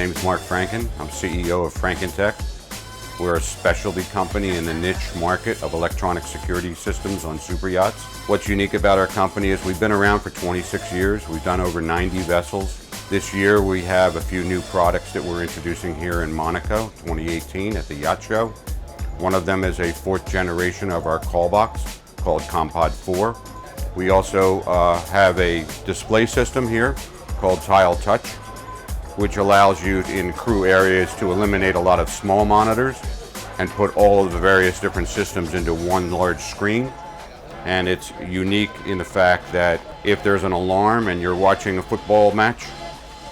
name's Marc Franken. I'm CEO of Frankentek. We're a specialty company in the niche market of electronic security systems on super yachts. What's unique about our company is we've been around for 26 years. We've done over 90 vessels. This year we have a few new products that we're introducing here in Monaco 2018 at the Yacht Show. One of them is a fourth generation of our call box called Compod 4. We also have a display system here called Tile Touch, which allows you in crew areas to eliminate a lot of small monitors and put all of the various different systems into one large screen. And it's unique in the fact that if there's an alarm and you're watching a football match,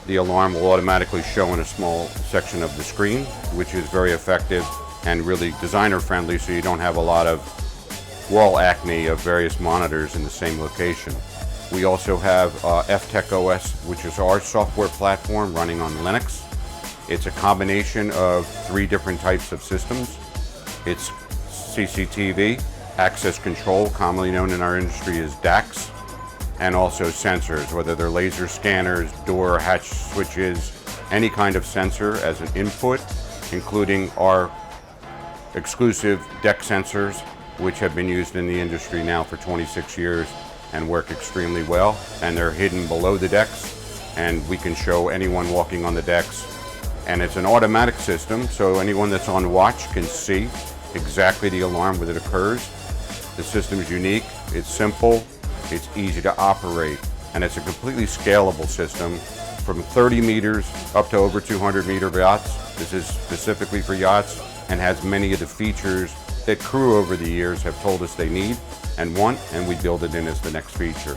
the alarm will automatically show in a small section of the screen, which is very effective and really designer friendly, so you don't have a lot of wall acne of various monitors in the same location. We also have FTech OS, which is our software platform running on Linux. It's a combination of 3 different types of systems. It's CCTV, access control, commonly known in our industry as DACS, and also sensors, whether they're laser scanners, door, hatch switches, any kind of sensor as an input, including our exclusive deck sensors, which have been used in the industry now for 26 years and work extremely well. And they're hidden below the decks, and we can show anyone walking on the decks. And it's an automatic system, so anyone that's on watch can see exactly the alarm when it occurs. The system is unique, it's simple, it's easy to operate, and it's a completely scalable system from 30 meters up to over 200-meter yachts. This is specifically for yachts and has many of the features that crew over the years have told us they need and want, and we build it in as the next feature.